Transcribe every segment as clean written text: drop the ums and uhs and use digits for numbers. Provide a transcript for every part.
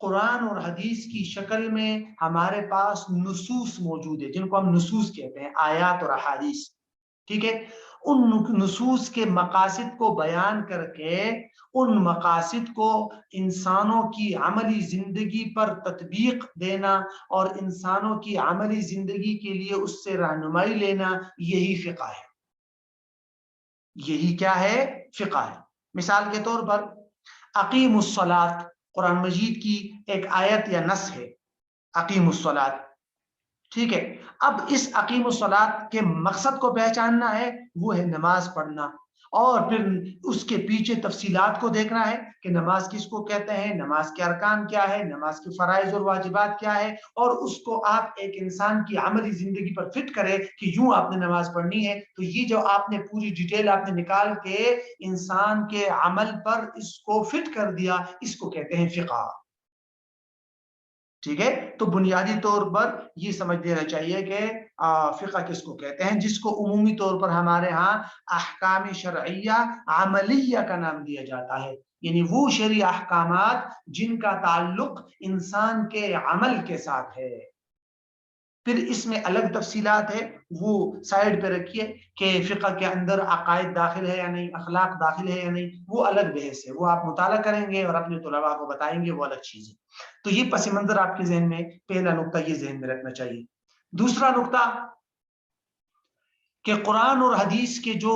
قرآن اور حدیث کی شکل میں ہمارے پاس نصوص موجود ہے، جن کو ہم نصوص کہتے ہیں، آیات اور احادیث، ٹھیک ہے؟ ان نصوص کے مقاصد کو بیان کر کے ان مقاصد کو انسانوں کی عملی زندگی پر تطبیق دینا اور انسانوں کی عملی زندگی کے لیے اس سے رہنمائی لینا، یہی فقہ ہے۔ یہی کیا ہے؟ فقہ ہے۔ مثال کے طور پر اقیم الصلاۃ قرآن مجید کی ایک آیت یا نص ہے، اقیم الصلاۃ، ٹھیک ہے؟ اب اس اقیم الصلاۃ کے مقصد کو پہچاننا ہے، وہ ہے نماز پڑھنا، اور پھر اس کے پیچھے تفصیلات کو دیکھنا ہے کہ نماز کس کو کہتے ہیں، نماز کے ارکان کیا ہے، نماز کے فرائض اور واجبات کیا ہے، اور اس کو آپ ایک انسان کی عملی زندگی پر فٹ کرے کہ یوں آپ نے نماز پڑھنی ہے۔ تو یہ جو آپ نے پوری ڈیٹیل آپ نے نکال کے انسان کے عمل پر اس کو فٹ کر دیا، اس کو کہتے ہیں فقہ، ٹھیک ہے؟ تو بنیادی طور پر یہ سمجھ لینا چاہیے کہ فقہ کس کو کہتے ہیں، جس کو عمومی طور پر ہمارے ہاں احکام شرعیہ عملیہ کا نام دیا جاتا ہے، یعنی وہ شرعی احکامات جن کا تعلق انسان کے عمل کے ساتھ ہے۔ پھر اس میں الگ تفصیلات ہے، وہ سائڈ پہ رکھیے کہ فقہ کے اندر عقائد داخل ہے یا نہیں، اخلاق داخل ہے یا نہیں، وہ الگ بحث ہے، وہ آپ مطالعہ کریں گے اور اپنے طلباء کو بتائیں گے، وہ الگ چیز ہے۔ تو یہ پس منظر آپ کے ذہن میں پہلا نقطہ یہ ذہن میں رکھنا چاہیے۔ دوسرا نقطہ کہ قرآن اور حدیث کے جو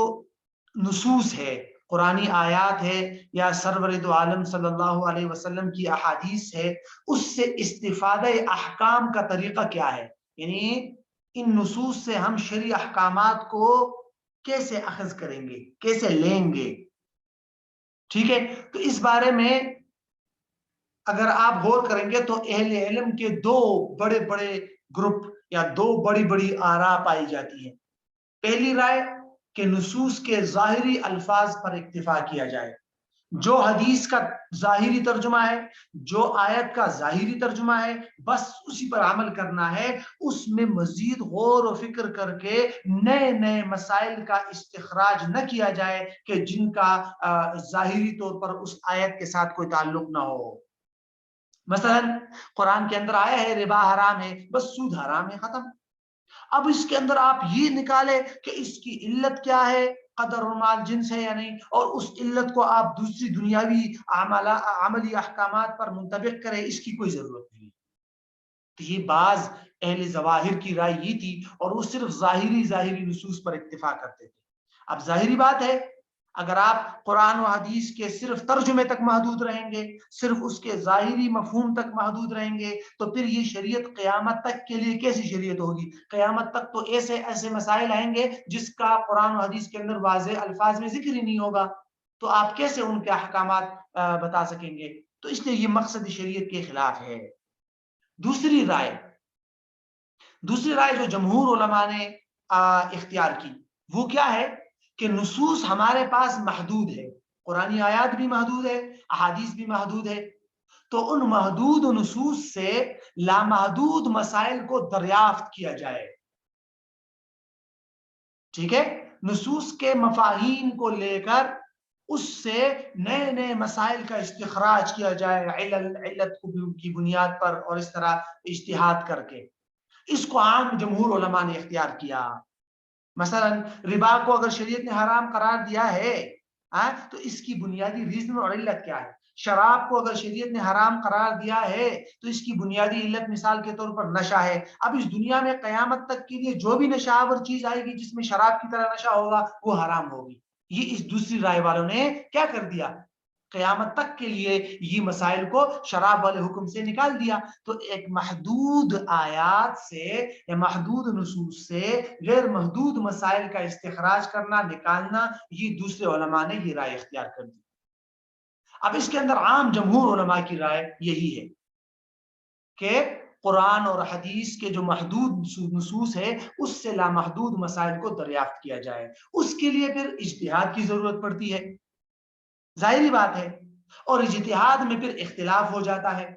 نصوص ہے، قرآنی آیات ہے یا سرور دو عالم صلی اللہ علیہ وسلم کی احادیث ہے، اس سے استفادہ احکام کا طریقہ کیا ہے، یعنی ان نصوص سے ہم شرعی احکامات کو کیسے اخذ کریں گے، کیسے لیں گے، ٹھیک ہے؟ تو اس بارے میں اگر آپ غور کریں گے تو اہل علم کے دو بڑے بڑے گروپ یا دو بڑی بڑی آراء پائی جاتی ہیں۔ پہلی رائے کہ نصوص کے ظاہری الفاظ پر اکتفا کیا جائے، جو حدیث کا ظاہری ترجمہ ہے، جو آیت کا ظاہری ترجمہ ہے، بس اسی پر عمل کرنا ہے، اس میں مزید غور و فکر کر کے نئے نئے مسائل کا استخراج نہ کیا جائے کہ جن کا ظاہری طور پر اس آیت کے ساتھ کوئی تعلق نہ ہو۔ مثلا قرآن کے اندر آیا ہے ربا حرام ہے، بس سود حرام ہے، ختم۔ اب اس کے اندر آپ یہ نکالے کہ اس کی علت کیا ہے، قدر و مال جنس ہے یا نہیں، اور اس علت کو آپ دوسری دنیاوی عملی احکامات پر منطبق کریں، اس کی کوئی ضرورت نہیں۔ تو یہ بعض اہل ظواہر کی رائے یہ تھی، اور وہ صرف ظاہری نصوص پر اکتفا کرتے تھے۔ اب ظاہری بات ہے، اگر آپ قرآن و حدیث کے صرف ترجمے تک محدود رہیں گے، صرف اس کے ظاہری مفہوم تک محدود رہیں گے، تو پھر یہ شریعت قیامت تک کے لیے کیسی شریعت ہوگی؟ قیامت تک تو ایسے مسائل آئیں گے جس کا قرآن و حدیث کے اندر واضح الفاظ میں ذکر ہی نہیں ہوگا، تو آپ کیسے ان کے احکامات بتا سکیں گے؟ تو اس لیے یہ مقصد شریعت کے خلاف ہے۔ دوسری رائے جو جمہور علماء نے اختیار کی، وہ کیا ہے کہ نصوص ہمارے پاس محدود ہے، قرآنی آیات بھی محدود ہے، احادیث بھی محدود ہے، تو ان محدود نصوص سے لامحدود مسائل کو دریافت کیا جائے، ٹھیک ہے؟ نصوص کے مفاہیم کو لے کر اس سے نئے نئے مسائل کا استخراج کیا جائے، علت کی بنیاد پر، اور اس طرح اجتہاد کر کے۔ اس کو عام جمہور علماء نے اختیار کیا۔ مثلا ربا کو اگر شریعت نے حرام قرار دیا ہے تو اس کی بنیادی ریزن اور علت کیا ہے؟ شراب کو اگر شریعت نے حرام قرار دیا ہے تو اس کی بنیادی علت مثال کے طور پر نشہ ہے۔ اب اس دنیا میں قیامت تک کے لیے جو بھی نشہ آور چیز آئے گی جس میں شراب کی طرح نشہ ہوگا، وہ حرام ہوگی۔ یہ اس دوسری رائے والوں نے کیا کر دیا؟ قیامت تک کے لیے یہ مسائل کو شراب والے حکم سے نکال دیا۔ تو ایک محدود آیات سے یا محدود نصوص سے غیر محدود مسائل کا استخراج کرنا، نکالنا، یہ دوسرے علماء نے یہ رائے اختیار کر دی۔ اب اس کے اندر عام جمہور علماء کی رائے یہی ہے کہ قرآن اور حدیث کے جو محدود نصوص ہے اس سے لامحدود مسائل کو دریافت کیا جائے۔ اس کے لیے پھر اجتہاد کی ضرورت پڑتی ہے، ظاہری بات ہے، اور اجتہاد میں پھر اختلاف ہو جاتا ہے۔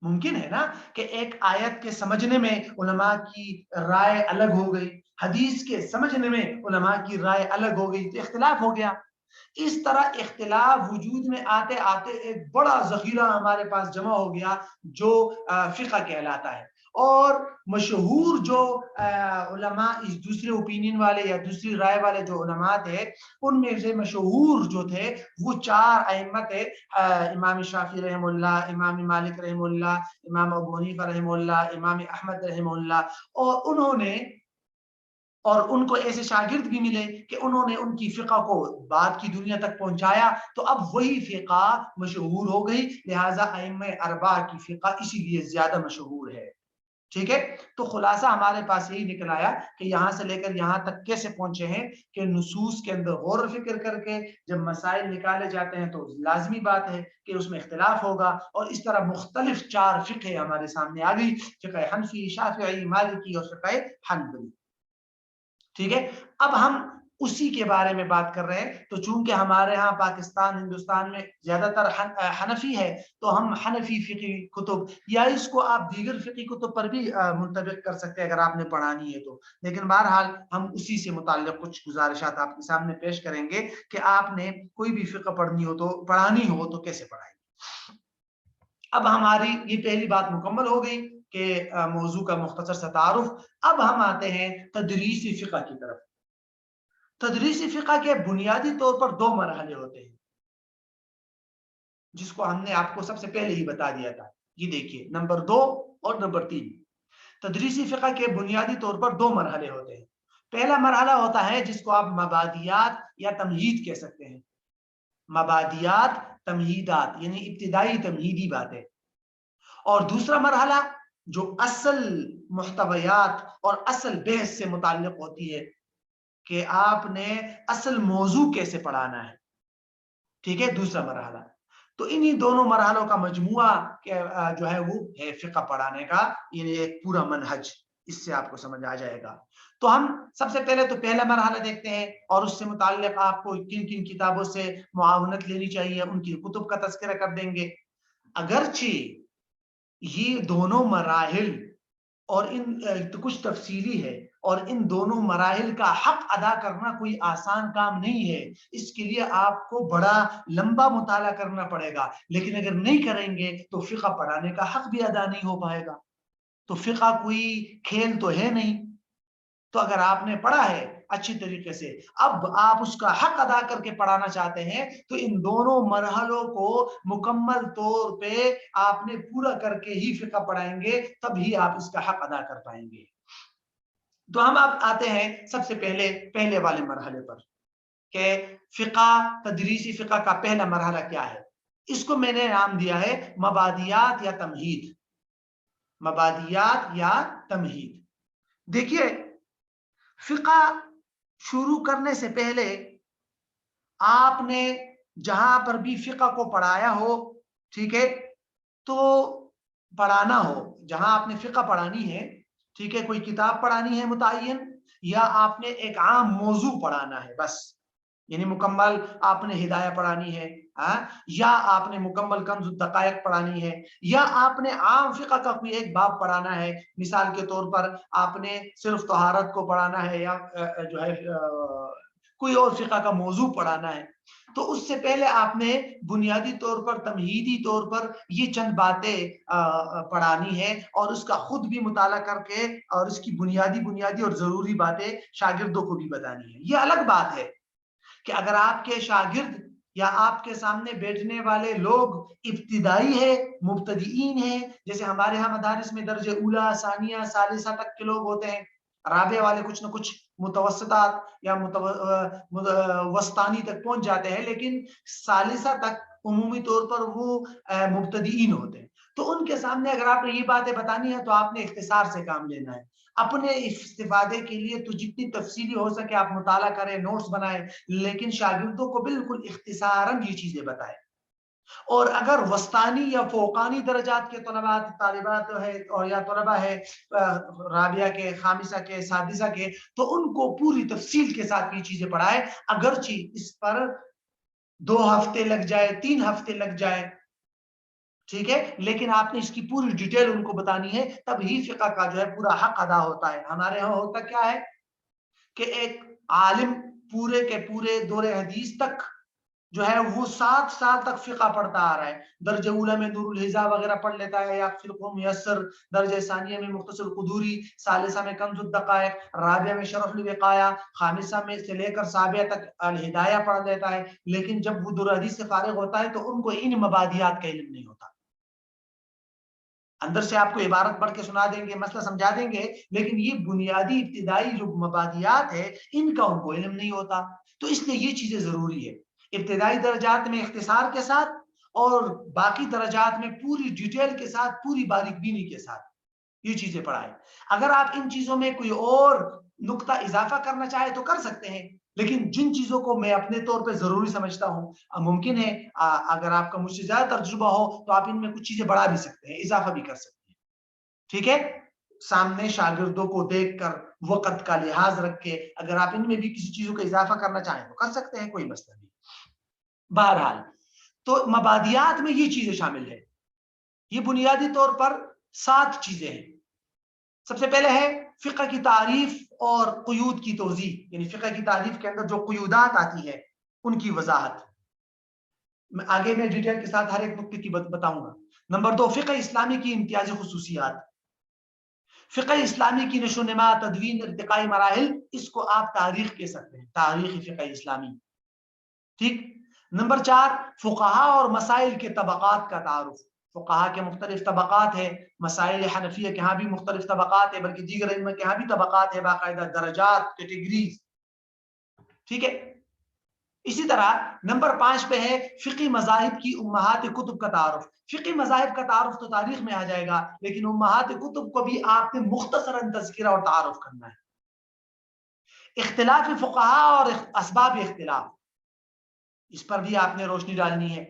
ممکن ہے نا کہ ایک آیت کے سمجھنے میں علماء کی رائے الگ ہو گئی، حدیث کے سمجھنے میں علماء کی رائے الگ ہو گئی، تو اختلاف ہو گیا۔ اس طرح اختلاف وجود میں آتے آتے ایک بڑا ذخیرہ ہمارے پاس جمع ہو گیا جو فقہ کہلاتا ہے، اور مشہور جو علماء اس دوسرے اوپینین والے یا دوسری رائے والے جو علماء تھے، ان میں سے مشہور جو تھے وہ 4 ائمہ تھے، امام شافعی رحمہ اللہ، امام مالک رحمہ اللہ، امام ابو حنیفہ رحمہ اللہ، امام احمد رحمہ اللہ، اور ان کو ایسے شاگرد بھی ملے کہ انہوں نے ان کی فقہ کو بعد کی دنیا تک پہنچایا، تو اب وہی فقہ مشہور ہو گئی، لہٰذا ائمہ اربعہ کی فقہ اسی لیے زیادہ مشہور ہے۔ ٹھیک ہے، تو خلاصہ ہمارے پاس یہی نکل آیا کہ یہاں سے لے کر یہاں تک کیسے پہنچے ہیں کہ نصوص کے اندر غور و فکر کر کے جب مسائل نکالے جاتے ہیں تو لازمی بات ہے کہ اس میں اختلاف ہوگا، اور اس طرح مختلف 4 فقہ ہمارے سامنے آ گئی، فقہ حنفی، شافعی، مالکی اور فقہ حنبلی۔ ٹھیک ہے، اب ہم اسی کے بارے میں بات کر رہے ہیں، تو چونکہ ہمارے ہاں پاکستان ہندوستان میں زیادہ تر حنفی ہے، تو ہم حنفی فقی کتب یا اس کو آپ دیگر فقی کتب پر بھی منطبق کر سکتے ہیں اگر آپ نے پڑھانی ہے تو، لیکن بہرحال ہم اسی سے متعلق کچھ گزارشات آپ کے سامنے پیش کریں گے کہ آپ نے کوئی بھی فقہ پڑھانی ہو تو کیسے پڑھائیں گے۔ اب ہماری یہ پہلی بات مکمل ہو گئی کہ موضوع کا مختصر سا تعارف۔ اب ہم آتے ہیں تدریسی فقہ کی طرف۔ تدریسی فقہ کے بنیادی طور پر 2 مرحلے ہوتے ہیں، جس کو ہم نے آپ کو سب سے پہلے ہی بتا دیا تھا، یہ دیکھیے نمبر 2 اور نمبر 3۔ تدریسی فقہ کے بنیادی طور پر 2 مرحلے ہوتے ہیں۔ پہلا مرحلہ ہوتا ہے جس کو آپ مبادیات یا تمہید کہہ سکتے ہیں، مبادیات، تمہیدات یعنی ابتدائی تمہیدی باتیں، اور دوسرا مرحلہ جو اصل محتویات اور اصل بحث سے متعلق ہوتی ہے کہ آپ نے اصل موضوع کیسے پڑھانا ہے۔ ٹھیک ہے، دوسرا مرحلہ، تو انہی دونوں مرحلوں کا مجموعہ جو ہے وہ ہے فقہ پڑھانے کا، یعنی ایک پورا منہج، اس سے آپ کو سمجھ آ جائے گا۔ تو ہم سب سے پہلے تو پہلا مرحلہ دیکھتے ہیں، اور اس سے متعلق آپ کو کن کن کتابوں سے معاونت لینی چاہیے ان کی کتب کا تذکرہ کر دیں گے۔ اگرچہ یہ دونوں مراحل اور ان کچھ تفصیلی ہے، اور ان دونوں مراحل کا حق ادا کرنا کوئی آسان کام نہیں ہے، اس کے لیے آپ کو بڑا لمبا مطالعہ کرنا پڑے گا، لیکن اگر نہیں کریں گے تو فقہ پڑھانے کا حق بھی ادا نہیں ہو پائے گا۔ تو فقہ کوئی کھیل تو ہے نہیں، تو اگر آپ نے پڑھا ہے اچھی طریقے سے، اب آپ اس کا حق ادا کر کے پڑھانا چاہتے ہیں، تو ان دونوں مرحلوں کو مکمل طور پہ آپ نے پورا کر کے ہی فقہ پڑھائیں گے، تب ہی آپ اس کا حق ادا کر پائیں گے۔ تو ہم اب آتے ہیں سب سے پہلے والے مرحلے پر کہ فقہ، تدریسی فقہ کا پہلا مرحلہ کیا ہے۔ اس کو میں نے نام دیا ہے مبادیات یا تمہید۔ مبادیات یا تمہید۔ دیکھیے، فقہ شروع کرنے سے پہلے آپ نے جہاں پر بھی فقہ کو پڑھایا ہو، ٹھیک ہے، تو پڑھانا ہو جہاں آپ نے فقہ پڑھانی ہے، ٹھیک ہے، کوئی کتاب پڑھانی ہے متعین، یا آپ نے ایک عام موضوع پڑھانا ہے بس، یعنی مکمل آپ نے ہدایہ پڑھانی ہے، یا آپ نے مکمل کنز الدقائق پڑھانی ہے، یا آپ نے عام فقہ کا کوئی ایک باب پڑھانا ہے، مثال کے طور پر آپ نے صرف طہارت کو پڑھانا ہے، یا جو ہے کوئی اور فقہ کا موضوع پڑھانا ہے، تو اس سے پہلے آپ نے بنیادی طور پر، تمہیدی طور پر یہ چند باتیں پڑھانی ہے، اور اس کا خود بھی مطالعہ کر کے اور اس کی بنیادی اور ضروری باتیں شاگردوں کو بھی بتانی ہے۔ یہ الگ بات ہے کہ اگر آپ کے شاگرد یا آپ کے سامنے بیٹھنے والے لوگ ابتدائی ہے، مبتدئین ہیں، جیسے ہمارے ہاں مدارس میں درجہ اولا، ثانیہ، ثالثہ تک کے لوگ ہوتے ہیں، رابعہ والے کچھ نہ کچھ متوسطات یا وسطانی تک پہنچ جاتے ہیں، لیکن ثالثہ تک عمومی طور پر وہ مبتدئین ہوتے ہیں۔ تو ان کے سامنے اگر آپ نے یہ باتیں بتانی ہے تو آپ نے اختصار سے کام لینا ہے۔ اپنے استفادے کے لیے تو جتنی تفصیلی ہو سکے آپ مطالعہ کریں، نوٹس بنائیں، لیکن شاگردوں کو بالکل اختصاراً یہ چیزیں بتائیں۔ اور اگر وسطانی یا فوقانی درجات کے طلباء، طالبات ہے اور یا طلباء ہے رابعہ کے، خامسہ کے، سادسہ کے، تو ان کو پوری تفصیل کے ساتھ یہ چیزیں پڑھائیں، اگرچہ اس پر 2 ہفتے لگ جائے، 3 ہفتے لگ جائے، ٹھیک ہے، لیکن آپ نے اس کی پوری ڈیٹیل ان کو بتانی ہے، تب ہی فقہ کا جو ہے پورا حق ادا ہوتا ہے۔ ہمارے ہاں ہوتا کیا ہے کہ ایک عالم پورے کے پورے دور حدیث تک جو ہے وہ 7 سال تک فقہ پڑھتا آ رہا ہے. درجہ اولا میں نور الہجا وغیرہ پڑھ لیتا ہے, یا فقہ میسر, درجہ ثانیہ میں مختصر قدوری, ثالثہ میں کنز الدقائق, رابعہ میں شرح الوقایہ, خامسہ میں سے لے کر سابعہ تک الہدایہ پڑھ لیتا ہے. لیکن جب وہ در حدیث سے فارغ ہوتا ہے تو ان کو ان مبادیات کا علم نہیں ہوتا. اندر سے آپ کو عبارت پڑھ کے سنا دیں گے, مسئلہ سمجھا دیں گے, لیکن یہ بنیادی ابتدائی جو مبادیات ہے ان کا ان کو علم نہیں ہوتا. تو اس لیے یہ چیزیں ضروری ہے, ابتدائی درجات میں اختصار کے ساتھ اور باقی درجات میں پوری ڈیٹیل کے ساتھ, پوری باریک بینی کے ساتھ یہ چیزیں پڑھائیں. اگر آپ ان چیزوں میں کوئی اور نقطہ اضافہ کرنا چاہے تو کر سکتے ہیں, لیکن جن چیزوں کو میں اپنے طور پہ ضروری سمجھتا ہوں, ممکن ہے اگر آپ کا مجھ سے زیادہ تجربہ ہو تو آپ ان میں کچھ چیزیں بڑھا بھی سکتے ہیں, اضافہ بھی کر سکتے ہیں. ٹھیک ہے, سامنے شاگردوں کو دیکھ کر, وقت کا لحاظ رکھ کے, اگر آپ ان میں بھی کسی چیزوں کا اضافہ کرنا چاہیں تو کر سکتے ہیں, کوئی مسئلہ نہیں. بہرحال تو مبادیات میں یہ چیزیں شامل ہے. یہ بنیادی طور پر 7 چیزیں ہیں. سب سے پہلے ہے فقہ کی تعریف اور قیود کی توضیح, یعنی فقہ کی تعریف کے اندر جو قیودات آتی ہے ان کی وضاحت. آگے میں ڈیٹیل کے ساتھ ہر ایک نقطے کی بتاؤں گا. نمبر 2, فقہ اسلامی کی امتیازی خصوصیات. فقہ اسلامی کی نشو و نما, تدوین, ارتقائی مراحل, اس کو آپ تاریخ کہہ سکتے ہیں, تاریخ فقہ اسلامی. ٹھیک. نمبر 4, فقہا اور مسائل کے طبقات کا تعارف. فقہا کے مختلف طبقات ہیں, مسائل حنفیہ کے ہاں بھی مختلف طبقات ہیں, بلکہ دیگر علم کے ہاں بھی طبقات ہیں, باقاعدہ درجات, کیٹیگریز. ٹھیک ہے. اسی طرح نمبر 5 پہ ہے فقی مذاہب کی امہات کتب کا تعارف. فقی مذاہب کا تعارف تو تاریخ میں آ جائے گا, لیکن امہات کتب کو بھی آپ نے مختصراً تذکرہ اور تعارف کرنا ہے. اختلاف فقہا اور اسباب اختلاف, اس پر بھی آپ نے روشنی ڈالنی ہے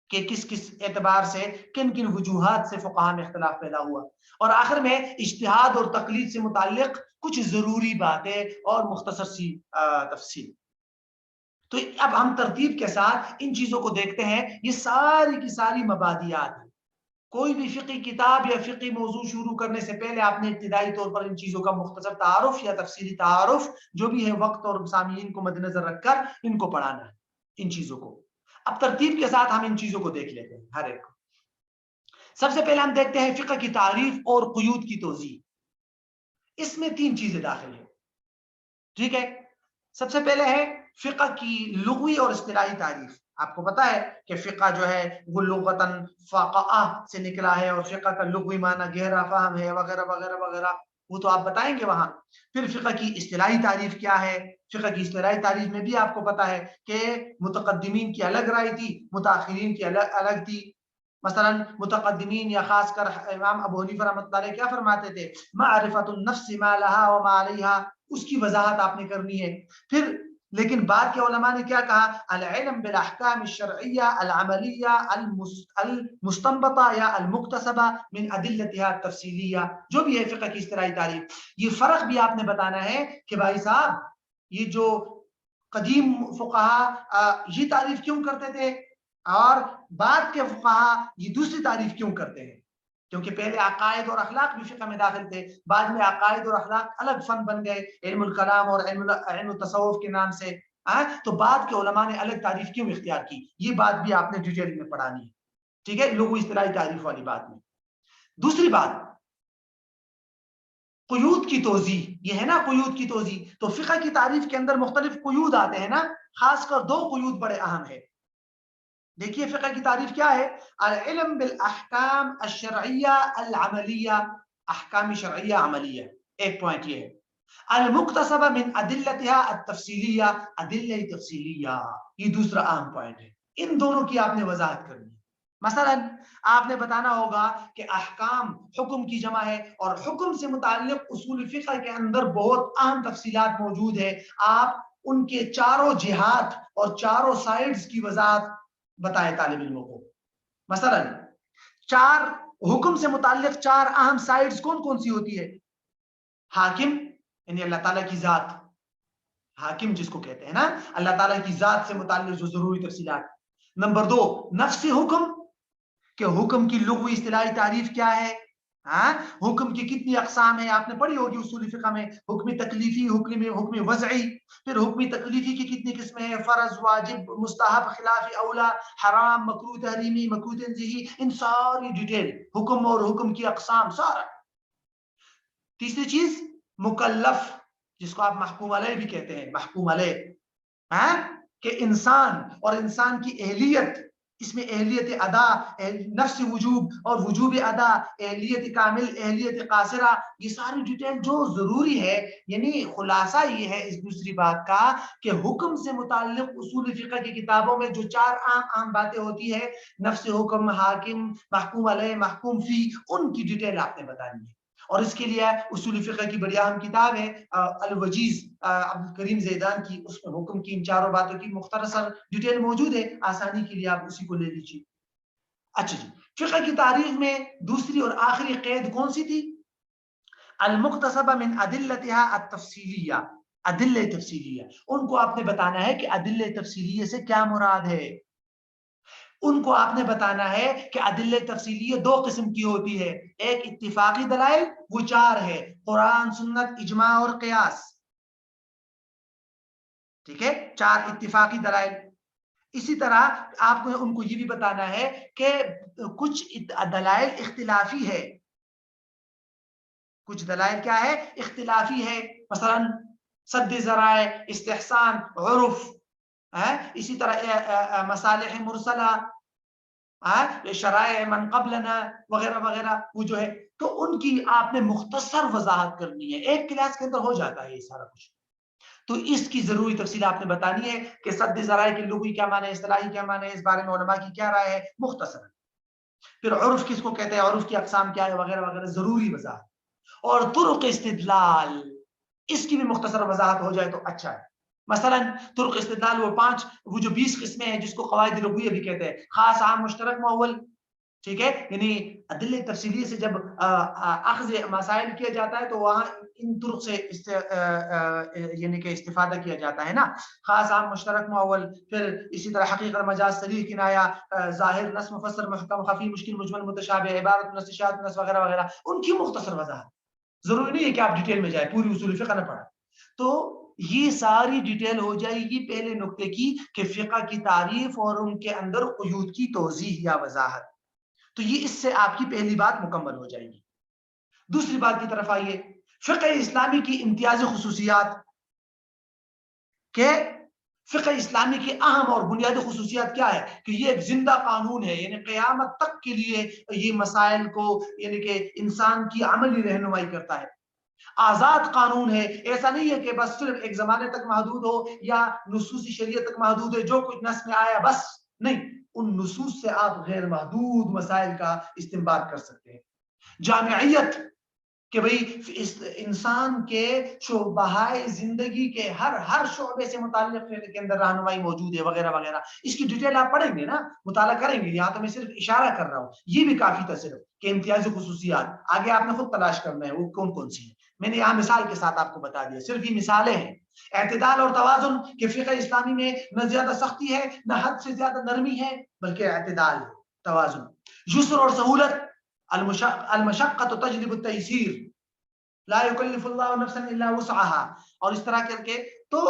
کہ کس کس اعتبار سے, کن کن وجوہات سے فقہا میں اختلاف پیدا ہوا. اور آخر میں اجتہاد اور تقلید سے متعلق کچھ ضروری باتیں اور مختصر سی تفصیل. تو اب ہم ترتیب کے ساتھ ان چیزوں کو دیکھتے ہیں. یہ ساری کی ساری مبادیات ہیں. کوئی بھی فقی کتاب یا فقی موضوع شروع کرنے سے پہلے آپ نے ابتدائی طور پر ان چیزوں کا مختصر تعارف یا تفصیلی تعارف جو بھی ہے وقت اور سامعین کو مد نظر رکھ کر ان کو پڑھانا ہے, ان چیزوں کو. اب ترتیب کے ساتھ ہم ان چیزوں کو دیکھ لیتے ہیں ہر ایک کو. سب سے پہلے ہم دیکھتے ہیں فقہ کی تعریف اور قیود کی توضیح. اس میں 3 چیزیں داخل ہیں. ٹھیک ہے. سب سے پہلے ہے فقہ کی لغوی اور اصطلاحی تعریف. آپ کو پتا ہے کہ فقہ جو ہے وہ لغتاً فقہ سے نکلا ہے, اور فقہ کا لغوی معنی گہرا فہم ہے, وغیرہ وغیرہ وغیرہ, وہ تو آپ بتائیں گے وہاں. پھر فقہ کی اصطلاحی تعریف کیا ہے. فقہ کی اصطلاحی تعریف میں بھی آپ کو پتا ہے کہ متقدمین کی الگ رائے تھی, متاخرین کی الگ تھی. مثلا متقدمین یا خاص کر امام ابو حنیفہ رحمۃ اللہ علیہ کیا فرماتے تھے, معرفۃ النفس ما لها وما علیہا, اس کی وضاحت آپ نے کرنی ہے. پھر لیکن بعد کے علماء نے کیا کہا, العلم بالاحکام الشرعیہ العملیہ المستنبطہ یا المکتسبہ من ادلتها التفصیلیہ, جو بھی ہے فقہ کی اصطلاحی تعریف. یہ فرق بھی آپ نے بتانا ہے کہ بھائی صاحب یہ جو قدیم فقہا یہ تعریف کیوں کرتے تھے اور بعد کے فقہا یہ دوسری تعریف کیوں کرتے ہیں. کیونکہ پہلے عقائد اور اخلاق بھی فقہ میں داخل تھے, بعد میں عقائد اور اخلاق الگ فن بن گئے, علم الکلام اور علم التصوف کے نام سے. تو بعد کے علماء نے الگ تعریف کیوں اختیار کی, یہ بات بھی آپ نے ڈیٹیل میں پڑھانی ہے. ٹھیک ہے, لغوی اصطلاحی تعریف والی بات میں. دوسری بات قیود کی توضیح, یہ ہے نا قیود کی توضیح. تو فقہ کی تعریف کے اندر مختلف قیود آتے ہیں نا, خاص کر 2 قیود بڑے اہم ہیں. دیکھیے فقہ کی تعریف کیا ہے, العلم بالاحکام الشرعیہ العملیہ, احکام شرعیہ عملیہ, ایک پوائنٹ یہ ہے. المکتسبہ من ادلتها التفصیلیہ, ادلہ تفصیلیہ, یہ دوسرا اہم پوائنٹ ہے. ان دونوں کی آپ نے وضاحت کرنی ہے. مثلا آپ نے بتانا ہوگا کہ احکام حکم کی جمع ہے, اور حکم سے متعلق اصول فقہ کے اندر بہت اہم تفصیلات موجود ہے. آپ ان کے چاروں جہات اور چاروں سائڈز کی وضاحت بتائیں طالب علموں کو. مثلا 4 حکم سے متعلق 4 اہم سائڈز کون کون سی ہوتی ہے. حاکم یعنی اللہ تعالیٰ کی ذات, حاکم جس کو کہتے ہیں نا, اللہ تعالیٰ کی ذات سے متعلق جو ضروری تفصیلات. نمبر 2 نفس حکم, کہ حکم کی لغوی اصطلاحی تعریف کیا ہے, ہاں حکم کی کتنی اقسام ہیں آپ نے پڑھی ہوگی اصول فقہ میں، حکم تکلیفی، حکم وضعی، پھر حکم تکلیفی کی کتنی قسمیں ہیں، فرض، واجب، مستحب، خلاف اولا، حرام، مکروہ تحریمی، مکروہ تنزیہی، ان ساری ڈیٹیل حکم اور حکم کی اقسام سارا۔ تیسری چیز مکلف، جس کو آپ محکوم علیہ بھی کہتے ہیں، محکوم علیہ، ہاں کہ انسان اور انسان کی اہلیت، اس میں اہلیت ادا، نفس وجوب اور وجوب ادا، اہلیت کامل، اہلیت قاصرہ، یہ ساری ڈیٹیل جو ضروری ہے۔ یعنی خلاصہ یہ ہے اس دوسری بات کا کہ حکم سے متعلق اصول فقہ کی کتابوں میں جو چار عام باتیں ہوتی ہے، نفس حکم، حاکم، محکوم علیہ، محکوم فی، ان کی ڈیٹیل آپ نے بتانی ہے۔ اور اس کے لیے اصول فقہ کی بڑی اہم کتاب ہے الوجیز عبد الکریم زیدان کی، اس میں حکم کی ان چاروں باتوں کی مختصر ڈیٹیل موجود ہے، آسانی کے لیے آپ اسی کو لے لیجیے۔ اچھا جی، فقہ کی تاریخ میں دوسری اور آخری قید کون سی تھی؟ المقتصبہ من ادلتها التفصیلیہ، ادلہ تفصیلیہ، ان کو آپ نے بتانا ہے کہ ادلہ تفصیلیہ سے کیا مراد ہے۔ ان کو آپ نے بتانا ہے کہ ادلہ تفصیلیہ دو قسم کی ہوتی ہے، ایک اتفاقی دلائل، وہ چار ہے، قرآن، سنت، اجماع اور قیاس، ٹھیک ہے، چار اتفاقی دلائل۔ اسی طرح آپ کو ان کو یہ بھی بتانا ہے کہ کچھ دلائل اختلافی ہے، کچھ دلائل کیا ہے، اختلافی ہے، مثلا سد ذرائع، استحسان، عرف، اسی طرح مصالح مرسلہ، شرائع من قبلنا وغیرہ وغیرہ، وہ جو ہے تو ان کی آپ نے مختصر وضاحت کرنی ہے، ایک کلاس کے اندر ہو جاتا ہے یہ سارا کچھ۔ تو اس کی ضروری تفصیل آپ نے بتانی ہے کہ سد ذرائع کی لغوی کیا معنی ہے، اصطلاحی کیا معنی ہے، اس بارے میں علماء کی کیا رائے ہے، مختصر۔ پھر عرف کس کو کہتے ہیں، عرف کی اقسام کیا ہے، وغیرہ وغیرہ، ضروری وضاحت۔ اور طرق استدلال، اس کی بھی مختصر وضاحت ہو جائے تو اچھا ہے۔ مثلا طرق استدلال وہ جو 20 قسمیں ہیں جس کو قواعد لغویہ بھی کہتے ہیں، خاص، عام، مشترک، مؤول، ٹھیک ہے، یعنی ادلہ تفصیلی سے جب اخذ مسائل کیا جاتا ہے تو وہاں ان طرق سے یعنی کہ استفادہ کیا جاتا ہے نا، خاص، عام، مشترک، مؤول، پھر اسی طرح حقیقت، مجاز، صریح، کنایہ، ظاہر، نص، مفسر، محکم، خفی، مشکل، مجمل، متشابہ، عبارت، نص، اشارت، نص، وغیرہ وغیرہ، ان کی مختصر وضاحت۔ ضروری نہیں ہے کہ آپ ڈیٹیل میں جائیں، پوری اصول فقہ نہ پڑھیں۔ تو یہ ساری ڈیٹیل ہو جائے گی پہلے نقطے کی کہ فقہ کی تعریف اور ان کے اندر قیود کی توضیح یا وضاحت، تو یہ اس سے آپ کی پہلی بات مکمل ہو جائے گی۔ دوسری بات کی طرف آئیے، فقہ اسلامی کی امتیازی خصوصیات، کہ فقہ اسلامی کی اہم اور بنیادی خصوصیات کیا ہے کہ یہ ایک زندہ قانون ہے، یعنی قیامت تک کے لیے یہ مسائل کو یعنی کہ انسان کی عملی رہنمائی کرتا ہے، آزاد قانون ہے، ایسا نہیں ہے کہ بس صرف ایک زمانے تک محدود ہو یا نصوص شریعت تک محدود ہے، جو کچھ نص میں آیا بس، نہیں، ان نصوص سے آپ غیر محدود مسائل کا استنباط کر سکتے ہیں۔ جامعیت، کہ بھئی انسان کے شعبۂ زندگی کے ہر شعبے سے متعلق فقہ کے اندر رہنمائی موجود ہے، وغیرہ وغیرہ، اس کی ڈیٹیل آپ پڑھیں گے نا، مطالعہ کریں گے، یہاں تو میں صرف اشارہ کر رہا ہوں، یہ بھی کافی تھا صرف کہ امتیازی خصوصیات، آگے آپ نے خود تلاش کرنا ہے وہ کون کون سی ہیں، میں نے یہاں مثال کے ساتھ آپ کو بتا دیا، صرف یہ مثالیں ہیں۔ اعتدال اور توازن، کہ فقہ اسلامی میں نہ زیادہ سختی ہے نہ حد سے زیادہ نرمی ہے، بلکہ اعتدال، توازن۔ یسر اور سہولت، المشقۃ تجلب التیسیر، لا یکلف اللہ نفسا الا وسعها، اور اس طرح کر کے، تو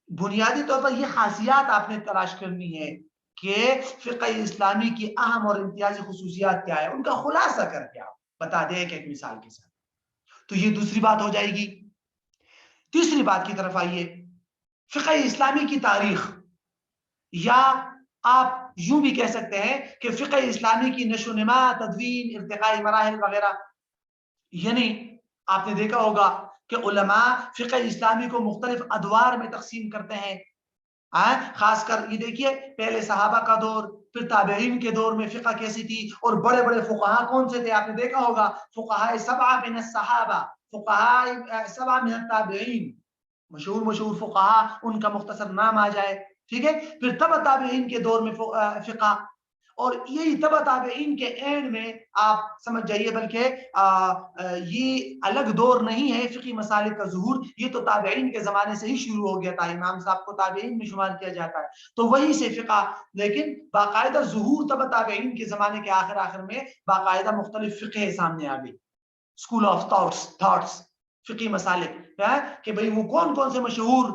بنیادی طور پر یہ خاصیات آپ نے تلاش کرنی ہے کہ فقہ اسلامی کی اہم اور امتیازی خصوصیات کیا ہے، ان کا خلاصہ کر کے آپ بتا دیں ایک ایک مثال کے ساتھ، تو یہ دوسری بات ہو جائے گی۔ تیسری بات کی طرف آئیے، فقہ اسلامی کی تاریخ، یا آپ یوں بھی کہہ سکتے ہیں کہ فقہ اسلامی کی نشو و نما، تدوین، ارتقائی مراحل وغیرہ، یعنی آپ نے دیکھا ہوگا کہ علماء فقہ اسلامی کو مختلف ادوار میں تقسیم کرتے ہیں، خاص کر یہ دیکھیے پہلے صحابہ کا دور، پھر تابعین کے دور میں فقہ کیسی تھی، اور بڑے بڑے فقہاء کون سے تھے، آپ نے دیکھا ہوگا فقہاء سبعہ من الصحابہ، فقہاء سبعہ من التابعین، مشہور فقہاء، ان کا مختصر نام آ جائے، ٹھیک ہے، پھر تبع تابعین کے دور میں فقہ، اور یہی تبع تابعین کے اینڈ میں آپ سمجھ جائیے، بلکہ یہ الگ دور نہیں ہے فقی مسالک کا ظہور، یہ تو تابعین کے زمانے سے ہی شروع ہو گیا تھا، امام صاحب کو تابعین میں شمار کیا جاتا ہے، تو وہی سے فقہ، لیکن باقاعدہ ظہور تبع تابعین کے زمانے کے آخر میں باقاعدہ مختلف فقہ سامنے آ گئی، اسکول آف تھاٹس، فقی مسالک، کہ بھئی وہ کون کون سے مشہور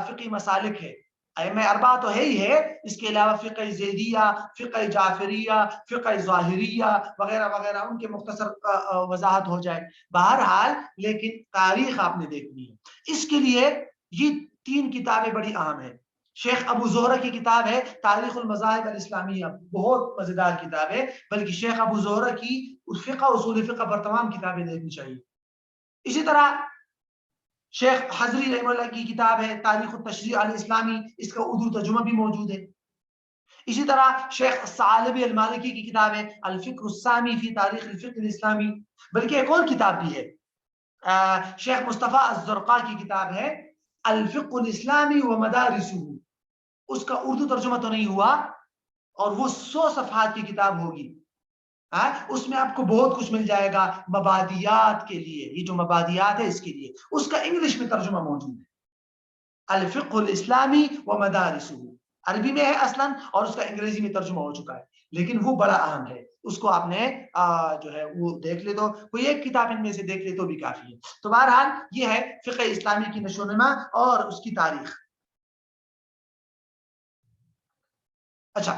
فقی مسالک ہے، ائمہ اربعہ تو ہے ہی ہے، اس کے علاوہ فقہ زیدیہ، فقہ جعفریہ، فقہ ظاہریہ وغیرہ وغیرہ، ان کے مختصر وضاحت ہو جائے، بہرحال لیکن تاریخ آپ نے دیکھنی ہے، اس کے لیے یہ 3 کتابیں بڑی اہم ہیں۔ شیخ ابو زہرہ کی کتاب ہے تاریخ المذاہب الاسلامیہ، بہت مزیدار کتاب ہے، بلکہ شیخ ابو زہرہ کی فقہ، اصول فقہ پر تمام کتابیں دیکھنی چاہیے۔ اسی طرح شیخ حضری رحمہ اللہ کی کتاب ہے تاریخ التشریع الاسلامی، اس کا اردو ترجمہ بھی موجود ہے۔ اسی طرح شیخ ثعلبی المالکی کی کتاب ہے الفقہ السامی فی تاریخ الفقہ الاسلامی، بلکہ ایک اور کتاب بھی ہے شیخ مصطفیٰ الزرقاء کی کتاب ہے الفقہ الاسلامی و مدارسہ، اس کا اردو ترجمہ تو نہیں ہوا، اور وہ 100 صفحات کی کتاب ہوگی، اس میں آپ کو بہت کچھ مل جائے گا مبادیات کے لیے، یہ جو مبادیات ہے اس کے لیے، اس کا انگلش میں ترجمہ موجود ہے الفقہ الاسلامی و مدارسہ، عربی میں ہے اصلا اور اس کا انگریزی میں ترجمہ ہو چکا ہے، لیکن وہ بڑا اہم ہے، اس کو آپ نے جو ہے وہ دیکھ لے، تو کوئی ایک کتاب ان میں سے دیکھ لے تو بھی کافی ہے۔ تو بہرحال یہ ہے فقہ اسلامی کی نشو و نما اور اس کی تاریخ۔ اچھا،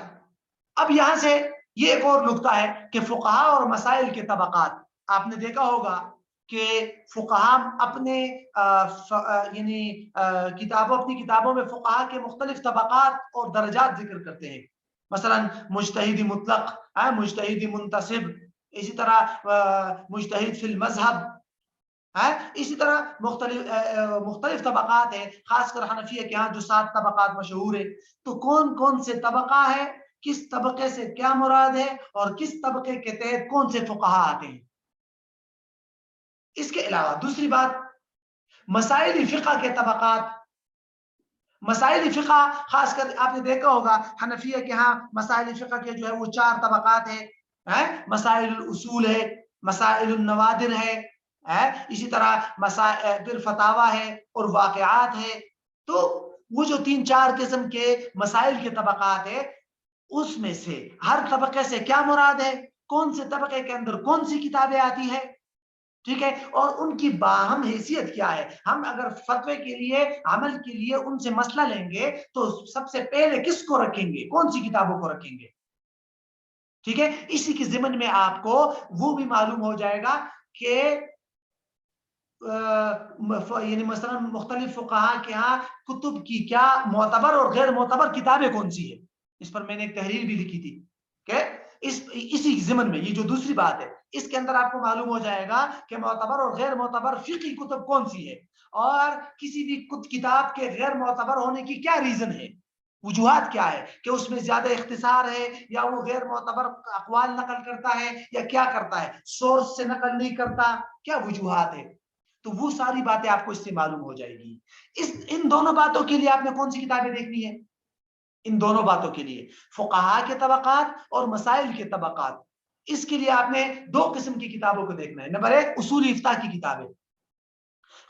اب یہاں سے یہ ایک اور نقطہ ہے کہ فقہا اور مسائل کے طبقات، آپ نے دیکھا ہوگا کہ فقہا اپنے یعنی اپنی کتابوں میں فقہا کے مختلف طبقات اور درجات ذکر کرتے ہیں، مثلا مجتہد مطلق، مجتہد منتصب، اسی طرح مجتہد فی المذہب، اسی طرح مختلف طبقات ہیں، خاص کر حنفیہ کے ہاں جو 7 طبقات مشہور ہیں، تو کون کون سے طبقہ ہے، کس طبقے سے کیا مراد ہے، اور کس طبقے کے تحت کون سے فقہا آتے ہیں۔ اس کے علاوہ دوسری بات، مسائل فقہ کے طبقات، مسائل فقہ خاص کر آپ نے دیکھا ہوگا حنفیہ کے ہاں مسائل فقہ کے جو ہے وہ 4 طبقات ہیں، مسائل الاصول ہے، مسائل النوادر ہے، اسی طرح پھر فتاوی ہے اور واقعات ہے، تو وہ جو 3-4 قسم کے مسائل کے طبقات ہے، اس میں سے ہر طبقے سے کیا مراد ہے، کون سے طبقے کے اندر کون سی کتابیں آتی ہے، ٹھیک ہے، اور ان کی باہم حیثیت کیا ہے، ہم اگر فتوے کے لیے، عمل کے لیے ان سے مسئلہ لیں گے تو سب سے پہلے کس کو رکھیں گے، کون سی کتابوں کو رکھیں گے، ٹھیک ہے، اسی کے ضمن میں آپ کو وہ بھی معلوم ہو جائے گا کہ یعنی مثلا مختلف فقہا کے ہاں کتب کی کیا معتبر اور غیر معتبر کتابیں کون سی ہے، اس پر میں نے ایک تحریر بھی لکھی تھی کہ اسی ضمن میں یہ جو دوسری بات ہے اس کے اندر آپ کو معلوم ہو جائے گا کہ معتبر اور غیر معتبر فقہی کتب کون سی ہے، اور کسی بھی کتاب کے غیر معتبر ہونے کی کیا ریزن ہے، وجوہات کیا ہے، کہ اس میں زیادہ اختصار ہے یا وہ غیر معتبر اقوال نقل کرتا ہے یا کیا کرتا ہے، سورس سے نقل نہیں کرتا، کیا وجوہات ہے، تو وہ ساری باتیں آپ کو اس سے معلوم ہو جائے گی۔ ان دونوں باتوں کے لیے آپ نے کون سی کتابیں دیکھنی ہے، ان دونوں باتوں کے لیے فقہا کے طبقات اور مسائل کے طبقات، اس کے لیے آپ نے 2 قسم کی کتابوں کو دیکھنا ہے۔ نمبر 1 اصول افتاء کی کتابیں،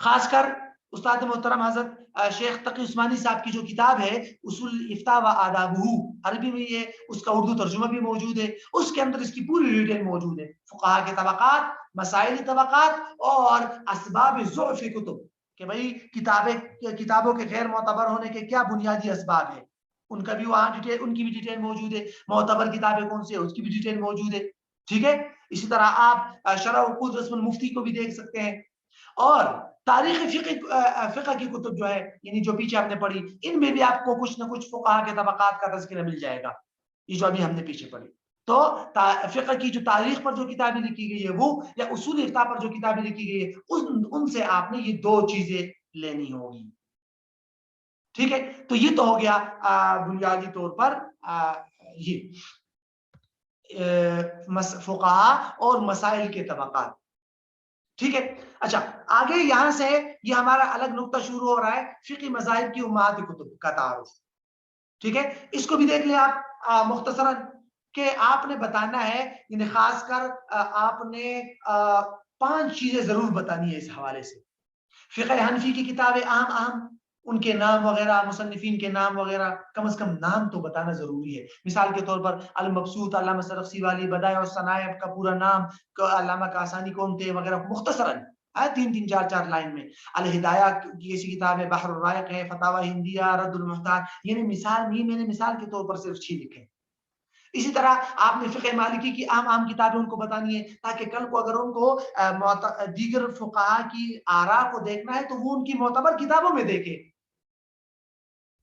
خاص کر استاد محترم حضرت شیخ تقی عثمانی صاحب کی جو کتاب ہے اصول افتاء و آدابہ، عربی میں یہ اس کا اردو ترجمہ بھی موجود ہے، اس کے اندر اس کی پوری ڈیٹیل موجود ہے، فقہا کے طبقات، مسائلی طبقات اور اسباب ضعف کتب، کہ بھئی کتابوں کے غیر معتبر ہونے کے کیا بنیادی اسباب ہیں، ان کا بھی وہاں ڈیٹیل، ان کی بھی ڈیٹیل موجود ہے، معتبر کتابیں کون سی ہیں اس کی بھی ڈیٹیل موجود ہے، ٹھیک ہے۔ اسی طرح آپ شرح عقود رسم المفتی کو بھی دیکھ سکتے ہیں، اور تاریخ فقہ کی کتب جو ہے یعنی جو پیچھے ہم نے پڑھی، ان میں بھی آپ کو کچھ نہ کچھ فقہا کے طبقات کا تذکرہ مل جائے گا، یہ جو ابھی ہم نے پیچھے پڑھی۔ تو فقہ کی جو تاریخ پر جو کتابیں لکھی گئی ہے وہ، یا اصول افتاء پر جو کتابیں لکھی گئی ہے ان سے آپ نے یہ 2 چیزیں لینی ہوگی، ٹھیک ہے۔ تو یہ تو ہو گیا بنیادی طور پر یہ فقہا اور مسائل کے طبقات، ٹھیک ہے۔ اچھا، آگے یہاں سے یہ ہمارا الگ نقطہ شروع ہو رہا ہے فقہ مذاہب کی امہات کتب کا تعارف، ٹھیک ہے، اس کو بھی دیکھ لیں آپ مختصراً کہ آپ نے بتانا ہے، یعنی خاص کر آپ نے 5 چیزیں ضرور بتانی ہے اس حوالے سے۔ فقہ حنفی کی کتابیں اہم ان کے نام وغیرہ، مصنفین کے نام وغیرہ، کم از کم نام تو بتانا ضروری ہے۔ مثال کے طور پر المبسوط علامہ سرخسی والی، بدائع الصنائع کا پورا نام، علامہ کاسانی کون تھے وغیرہ، مختصراً 3 4 لائن میں۔ الہدایہ کی ایسی کتاب ہے، بحر الرائق ہے، فتاوی ہندیہ، رد المحتاج، یعنی مثال نہیں، میں نے مثال کے طور پر صرف 6 لکھے۔ اسی طرح آپ نے فقہ مالکی کی عام کتابیں ان کو بتانی ہے، تاکہ کل کو اگر ان کو دیگر فقہا کی آراء کو دیکھنا ہے تو وہ ان کی معتبر کتابوں میں دیکھے۔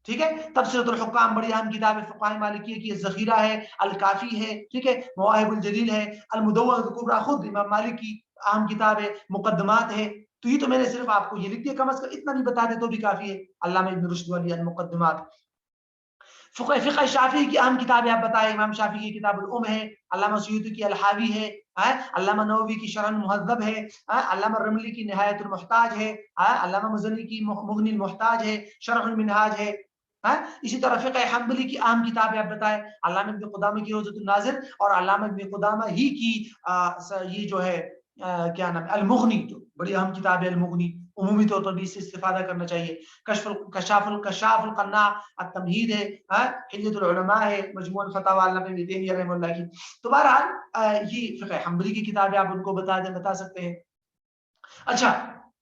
ٹھیک ہے، تبصرۃ الحکام بڑی اہم کتاب ہے فقہ مالکیہ کی، ذخیرہ ہے، الکافی ہے، ٹھیک ہے، مواہب الجلیل ہے، المدونۃ الکبریٰ خود امام مالک کی اہم کتاب ہے، مقدمات ہے۔ تو یہ تو میں نے صرف آپ کو یہ لکھ دیا، کم از کم اتنا نہیں بتا دے تو بھی کافی ہے۔ علامہ ابن رشد والی المقدمات۔ فقہ شافعی کی اہم کتابیں آپ بتائیں، امام شافعی کی کتاب الام ہے، علامہ سیوطی کی الحاوی ہے، علامہ نووی کی شرح المہذب ہے، علامہ رملی کی نہایت المحتاج ہے، علامہ مزنی کی مغنی المحتاج ہے، شرح المنہاج ہے۔ اسی طرح فقہ حنبلی کی اہم کتابیں آپ بتائیں، علامہ ابن قدامہ کی روضۃ الناظر، اور علامہ ابن قدامہ ہی کی یہ جو ہے کیا نام ہے، المغنی، جو بڑی اہم کتاب ہے المغنی، عمومی طور پر بھی اس سے استفادہ کرنا چاہیے۔ کشاف القناع، التمہید ہے، حلیۃ العلماء ہے، مجموع الفتاوی علامہ ابن تیمیہ رحمہ اللہ کی۔ تو بہرحال یہ فقہ حنبلی کی کتابیں آپ ان کو بتا سکتے ہیں۔ اچھا،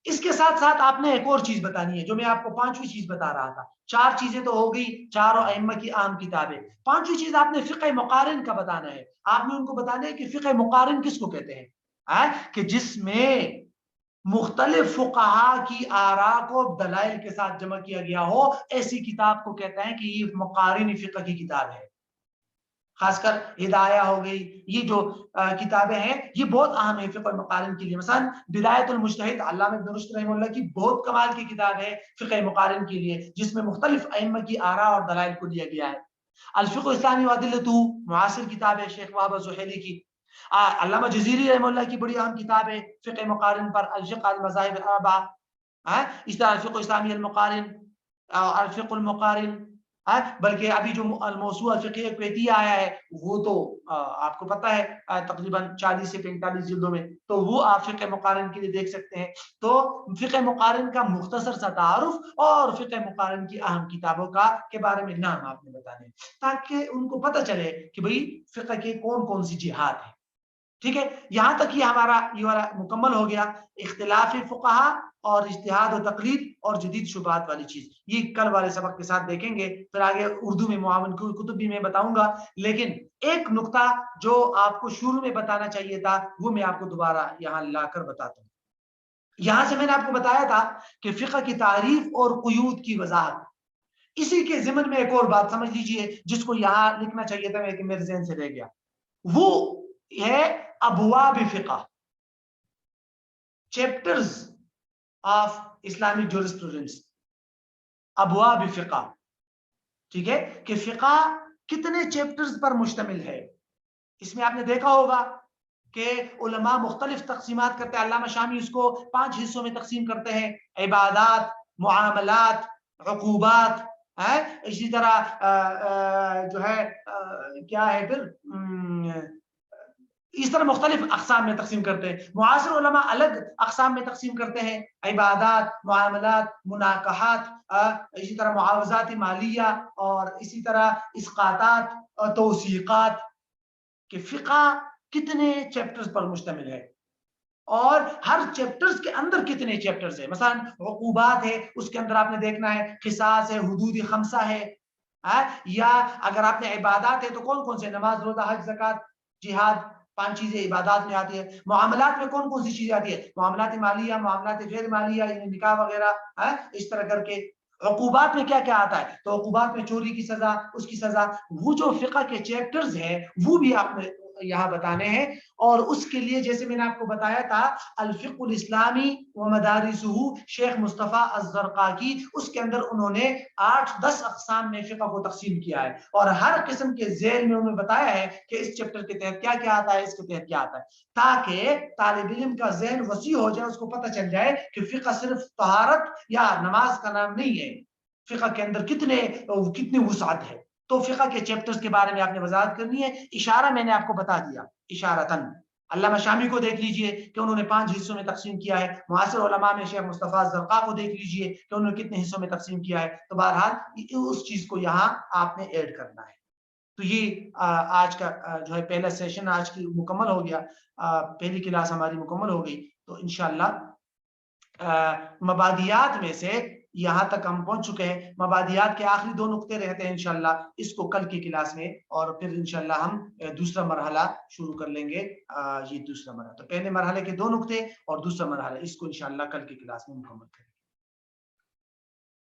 اس کے ساتھ ساتھ آپ نے ایک اور چیز بتانی ہے، جو میں آپ کو 5ویں چیز بتا رہا تھا۔ 4 چیزیں تو ہو گئی، چاروں ائمہ کی اہم کتابیں۔ 5ویں چیز آپ نے فقہ مقارن کا بتانا ہے۔ آپ نے ان کو بتانا ہے کہ فقہ مقارن کس کو کہتے ہیں، کہ جس میں مختلف فقہا کی آراء کو دلائل کے ساتھ جمع کیا گیا ہو، ایسی کتاب کو کہتے ہیں کہ یہ مقارن فقہ کی کتاب ہے۔ خاص کر ہدایہ ہو گئی، یہ جو کتابیں ہیں یہ بہت اہم ہیں فقہ مقارن کے لیے۔ مثلا بدایت المجتہد علامہ ابن رشد رحمہ اللہ کی بہت کمال کی کتاب ہے فقہ مقارن کے لیے، جس میں مختلف ائمہ کی آراء اور دلائل کو دیا گیا ہے۔ الفقہ الاسلامی وادلتہ معاصر کتاب ہے شیخ وہب الزحیلی کی۔ علامہ جزیری رحمہ اللہ کی بڑی اہم کتاب ہے فقہ مقارن پر، الفقہ المذاہب الاربعہ۔ اس طرح الفقہ الاسلامی المقارن، الفقہ المقارن، بلکہ ابھی جو الموسوعہ الفقہیہ الکویتیہ آیا ہے وہ تو آپ کو پتہ ہے تقریباً 40 سے 45 جلدوں میں، تو وہ آپ فقہ مقارن کے لیے دیکھ سکتے ہیں۔ تو فقہ مقارن کا مختصر سا تعارف اور فقہ مقارن کی اہم کتابوں کے بارے میں نام آپ نے بتانے ہیں، تاکہ ان کو پتہ چلے کہ بھئی فقہ کے کون سی جہات ہیں۔ ٹھیک ہے، یہاں تک یہ ہمارا یہ والا مکمل ہو گیا، اختلاف فقہا اور اجتہاد و تقلید اور جدید شبہات والی چیز، یہ کل والے سبق کے ساتھ دیکھیں گے۔ پھر آگے اردو میں معاون کتب بھی میں بتاؤں گا، لیکن ایک نقطہ جو آپ کو شروع میں بتانا چاہیے تھا وہ میں آپ کو دوبارہ یہاں لا کر بتاتا ہوں۔ یہاں سے میں نے آپ کو بتایا تھا کہ فقہ کی تعریف اور قیود کی وضاحت، اسی کے ضمن میں ایک اور بات سمجھ لیجئے جس کو یہاں لکھنا چاہیے تھا لیکن میرے ذہن سے رہ گیا، وہ ہے ابواب فقہ، چیپٹرز آف اسلامک جورسپروڈنس، ابواب فقہ۔ ٹھیک ہے، کہ فقہ کتنے چیپٹرز پر مشتمل ہے۔ اس میں آپ نے دیکھا ہوگا کہ علماء مختلف تقسیمات کرتے ہیں، علامہ شامی اس کو 5 حصوں میں تقسیم کرتے ہیں، عبادات، معاملات، عقوبات، اسی طرح جو ہے کیا ہے پھر اس طرح مختلف اقسام میں تقسیم کرتے ہیں۔ معاصر علماء الگ اقسام میں تقسیم کرتے ہیں، عبادات، معاملات، مناکحات، اسی طرح معاوضات مالیہ، اور اسی طرح اسقاطات اور توثیقات، کہ فقہ کتنے چیپٹرز پر مشتمل ہے اور ہر چیپٹرز کے اندر کتنے چیپٹرز ہیں۔ مثلا عقوبات ہے، اس کے اندر آپ نے دیکھنا ہے قصاص ہے، حدود خمسہ ہے، یا اگر آپ نے عبادات ہے تو کون سے، نماز، روزہ، حج، زکوٰۃ، جہاد، 5 چیزیں عبادات میں آتی ہے۔ معاملات میں کون سی چیزیں آتی ہے، معاملات مالیہ، معاملات غیر مالیہ یعنی نکاح وغیرہ، اس طرح کر کے۔ عقوبات میں کیا آتا ہے، تو عقوبات میں چوری کی سزا، اس کی سزا، وہ جو فقہ کے چیپٹرز ہیں وہ بھی آپ نے یہاں بتانے ہیں۔ اور اس کے لیے جیسے میں نے آپ کو بتایا تھا الفقہ الاسلامی و مدارسہ شیخ مصطفیٰ الزرقاقی، اس کے اندر انہوں نے 8-10 اقسام میں فقہ کو تقسیم کیا ہے، اور ہر قسم کے ذیل میں انہوں نے بتایا ہے کہ اس چیپٹر کے تحت کیا آتا ہے، اس کے تحت کیا آتا ہے، تاکہ طالب علم کا ذہن وسیع ہو جائے، اس کو پتہ چل جائے کہ فقہ صرف طہارت یا نماز کا نام نہیں ہے، فقہ کے اندر کتنی وسعت ہے۔ تو فقہ کے چیپٹرز کے بارے میں آپ نے وضاحت کرنی ہے. اشارہ میں نے آپ کو بتا دیا اشارتاً. علامہ شامی کو دیکھ لیجئے کہ انہوں نے 5 حصوں میں تقسیم کیا ہے. معاصر علماء میں شیخ مصطفیٰ زرقاء کو دیکھ لیجئے کہ انہوں نے کتنے حصوں میں تقسیم کیا ہے. تو بہرحال اس چیز کو یہاں آپ نے ایڈ کرنا ہے. تو یہ آج کا جو ہے پہلا سیشن آج کی مکمل ہو گیا. پہلی کلاس ہماری مکمل ہو گئی. تو انشاءاللہ مبادیات میں سے یہاں تک ہم پہنچ چکے ہیں. مبادیات کے آخری 2 نقطے رہتے ہیں انشاءاللہ. اس کو کل کی کلاس میں اور پھر انشاءاللہ ہم دوسرا مرحلہ شروع کر لیں گے. یہ دوسرا مرحلہ. تو پہلے مرحلے کے 2 نقطے اور دوسرا مرحلہ اس کو انشاءاللہ کل کی کلاس میں مکمل کریں گے.